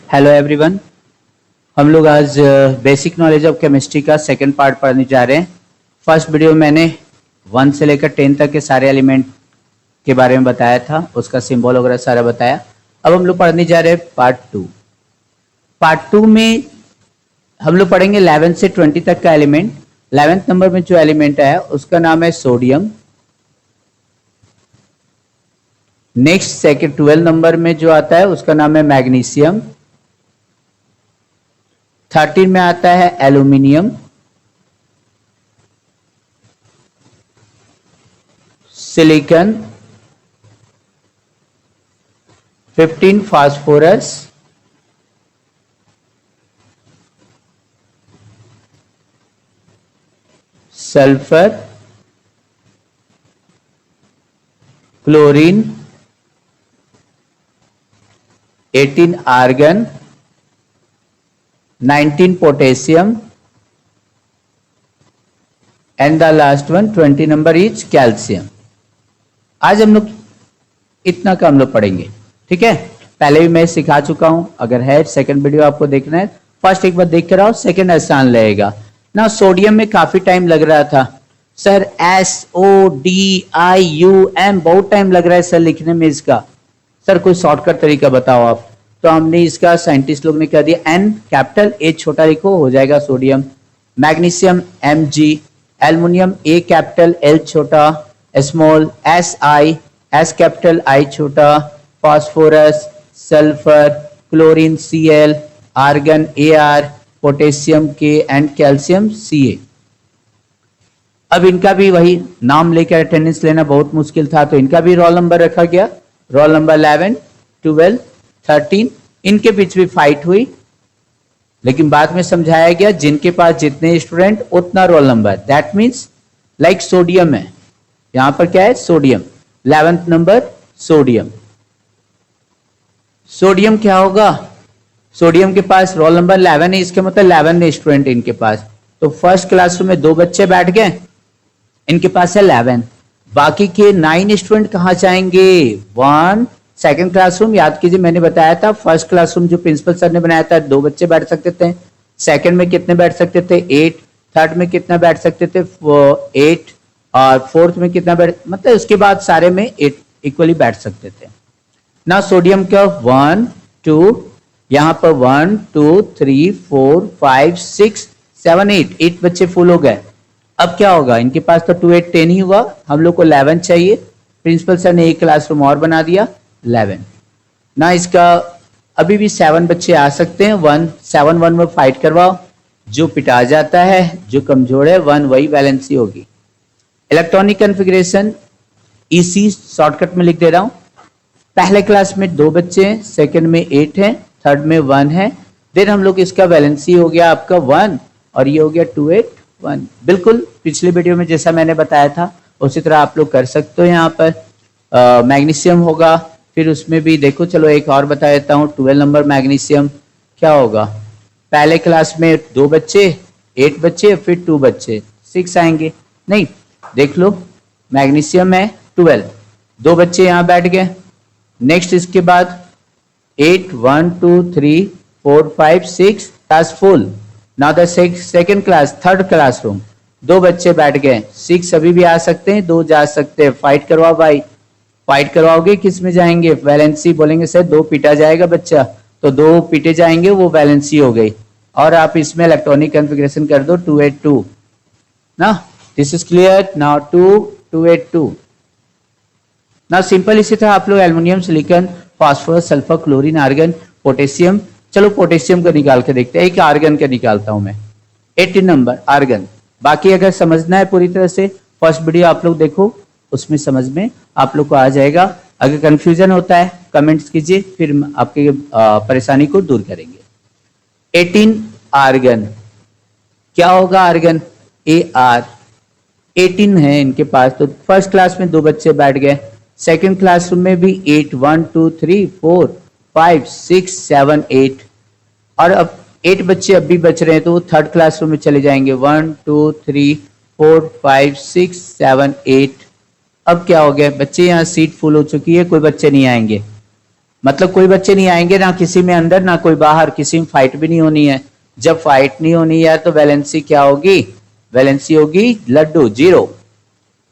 Hello everyone. हम लोग आज बेसिक नॉलेज ऑफ केमिस्ट्री का सेकंड पार्ट पढ़ने जा रहे हैं। फर्स्ट वीडियो मैंने 1 से लेकर 10 तक के सारे एलिमेंट के बारे में बताया था, उसका सिंबल वगैरह सारा बताया। अब हम लोग पढ़ने जा रहे हैं पार्ट 2। पार्ट 2 में हम लोग पढ़ेंगे 11 से 20 तक का एलिमेंट। 11th नंबर में जो एलिमेंट है उसका नाम है सोडियम। नेक्स्ट सेकंड 12 नंबर में जो आता है उसका नाम है मैग्नीशियम। 13 में आता है aluminium. Silicon. 15 phosphorus. Sulphur. Chlorine. 18 argon. 19 potassium and the last one 20 number is calcium. आज हम लोग इतना का हम लोग पढ़ेंगे, ठीक है। पहले भी मैं सिखा चुका हूं, अगर है सेकंड वीडियो आपको देखना है फर्स्ट एक बार देख कर आओ, सेकंड आसान रहेगा ना। सोडियम में काफी टाइम लग रहा था सर, SODIUM बहुत टाइम लग रहा है सर लिखने में इसका। सर कोई शॉर्टकट तरीका बताओ आप। तो हमने इसका साइंटिस्ट लोग ने कह दिया N कैपिटल A छोटा लिखो हो जाएगा sodium. Magnesium Mg। Aluminium A capital L छोटा small SI S capital I छोटा। Phosphorus, sulphur, chlorine Cl, argon AR, potassium K and calcium Ca। अब इनका भी वही नाम लेकर अटेंडेंस लेना बहुत मुश्किल था, तो इनका भी रोल नंबर रखा गया। Roll number 11, 12, 13। इनके बीच भी फाइट हुई, लेकिन बाद में समझाया गया जिनके पास जितने स्टूडेंट उतना roll number. That means like sodium है, यहां पर क्या है sodium. 11th number sodium. Sodium क्या होगा, सोडियम के पास रोल नंबर 11 है, इसके मतलब 11 स्टूडेंट इनके पास। तो फर्स्ट क्लासरूम में 2 बच्चे बैठ गए, इनके पास है 11। बाकी के 9 स्टूडेंट कहां जाएंगे 1 सेकंड क्लासरूम। याद कीजिए मैंने बताया था फर्स्ट क्लासरूम जो प्रिंसिपल सर ने बनाया था 2 बच्चे बैठ सकते थे। सेकंड में कितने बैठ सकते थे 8। थर्ड में कितना बैठ सकते थे 8। और फोर्थ में कितना बैठ, मतलब उसके बाद सारे में 8 इक्वली बैठ सकते थे ना। सोडियम का 1 2 यहां पर 1 2 3 4 5 6 7 8 बच्चे फुल हो गए। अब क्या होगा, इनके पास तो 2 8 10 ही हुआ, हम लोग को 11 चाहिए। प्रिंसिपल सर ने एक क्लासरूम और बना दिया 11 ना। इसका अभी भी 7 बच्चे आ सकते हैं। 7 1 में फाइट करवाओ, जो पिटा जाता है जो कमजोर है 1 वही वैलेंसी होगी। इलेक्ट्रॉनिक कॉन्फ़िगरेशन इसी शॉर्टकट में लिख दे रहा हूं। पहले क्लास में 2 बच्चे हैं, सेकंड में 8 हैं, थर्ड में 1 है। देन हम लोग इसका वैलेंसी हो गया आपका 1 और ये हो गया 2 8 1। बिल्कुल पिछले वीडियो में जैसा मैंने बताया था उसी तरह आप लोग कर सकते हो। यहाँ पर मैग्नीशियम होगा, फिर उसमें भी देखो, चलो एक और बता देता हूँ। 12 नंबर मैग्नीशियम क्या होगा, पहले क्लास में 2 बच्चे 8 बच्चे, फिर 2 बच्चे 6 आएंगे। नहीं देख लो, मैग्नीशियम है 12, 2 बच्चे यहाँ बैठ गए। नेक्स्ट इसके बाद 8 1 2 3 4 5 6 class full. Now the second class third classroom 2 बच्चे बैठ गए, 6 अभी भी आ सकते हैं, 2 जा सकते हैं। फाइट करवाओ भाई, फाइट करवाओगे किस में जाएंगे वैलेंसी। बोलेंगे सर 2 पीटा जाएगा बच्चा, तो 2 पीटे जाएंगे, वो वैलेंसी हो गई। और आप इसमें इलेक्ट्रॉनिक कॉन्फ़िगरेशन कर दो 282 ना। This is clear now. 282 ना सिंपल। इसी तरह आप लोग aluminium, silicon, phosphorus, sulphur, chlorine, argon, potassium. चलो पोटेशियम का निकाल के देखते हैं, एक आर्गन का निकालता हूं मैं। 18 नंबर आर्गन। बाकी अगर समझना है पूरी तरह से फर्स्ट वीडियो आप लोग देखो, उसमें समझ में आप लोग को आ जाएगा। अगर कंफ्यूजन होता है कमेंट्स कीजिए, फिर आपके परेशानी को दूर करेंगे। 18 आर्गन क्या होगा, आर्गन AR 18 है इनके पास। तो फर्स्ट क्लास में 2 बच्चे बैठ गए, सेकंड क्लासरूम में भी 8 1 2 3 4 5 6 7 8। और अब 8 बच्चे अब भी बच रहे हैं, तो वो थर्ड क्लासरूम में चले जाएंगे। 1 2 3 4 5 6 7 8। अब क्या हो गया बच्चे, यहाँ सीट फुल हो चुकी है, कोई बच्चे नहीं आएंगे। मतलब कोई बच्चे नहीं आएंगे ना किसी में अंदर ना कोई बाहर, किसी में फाइट भी नहीं होनी है। जब फाइट नहीं होनी है तो वैलेंसी क्या होगी? वैलेंसी होगी लड्डू, 0।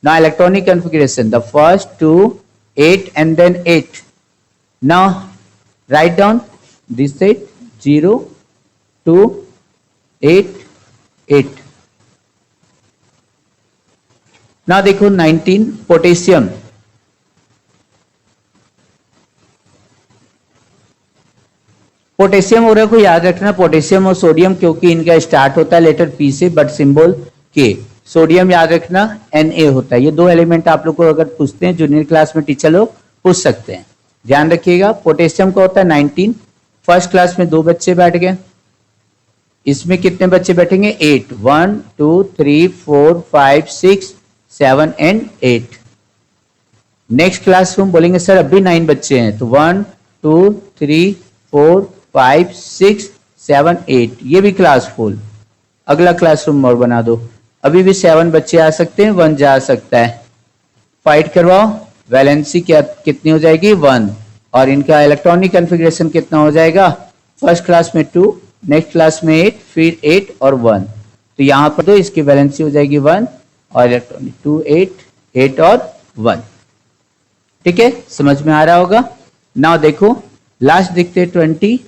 Now electronic configuration, the first 2 8 and then 8. Now write down this set 0 2 8 8. now देखो 19 पोटेशियम, पोटेशियम और को याद रखना, पोटेशियम और सोडियम क्योंकि इनका स्टार्ट होता है लेटर पी से बट सिंबल के। सोडियम याद रखना Na होता है। ये दो एलिमेंट आप लोग को अगर पूछते हैं जूनियर क्लास में टीचर लोग पूछ सकते हैं, ध्यान रखिएगा। पोटेशियम का होता है 19, फर्स्ट क्लास में 2 बच्चे बैठ गए, इसमें कितने बच्चे बैठेंगे? 8, 1 2 3 4 5 6 7 and 8। नेक्स्ट क्लास में बोलेंगे सर अभी 9 बच्चे हैं, तो 1 2 3 4 5 6 7 8, ये भी क्लास फुल। अगला क्लासरूम और बना दो, अभी भी 7 बच्चे आ सकते हैं, 1 जा सकता है। फाइट करवाओ, वैलेंसी क्या कितनी हो जाएगी? 1। और इनका इलेक्ट्रॉनिक कॉन्फ़िगरेशन कितना हो जाएगा? फर्स्ट क्लास में 2, नेक्स्ट क्लास में 8, फिर 8 और 1। तो यहां पर तो इसकी वैलेंसी हो जाएगी 1 और इलेक्ट्रॉनिक 2 8 8 और 1। ठीक है, समझ में आ रहा होगा। नाउ देखो लास्ट दिखते 20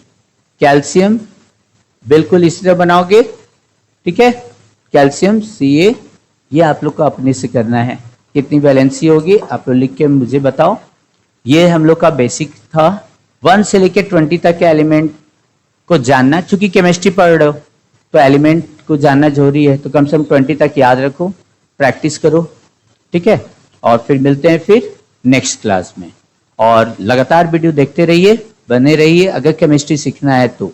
कैल्शियम, बिल्कुल इसी तरह बनाओगे। ठीक है, कैल्शियम Ca, ये आप लोग को अपने से करना है। कितनी वैलेंसी होगी आप लोग लिख के मुझे बताओ। ये हम लोग का बेसिक था, 1 से लेकर 20 तक के एलिमेंट को जानना। चूंकि केमिस्ट्री पढ़ रहे हो तो एलिमेंट को जानना जरूरी है, तो कम से कम 20 तक याद रखो, प्रैक्टिस करो। ठीक है, और फिर मिलते हैं फिर नेक्स्ट क्लास में। और लगातार वीडियो देखते रहिए, बने रहिए अगर केमिस्ट्री सीखना है तो।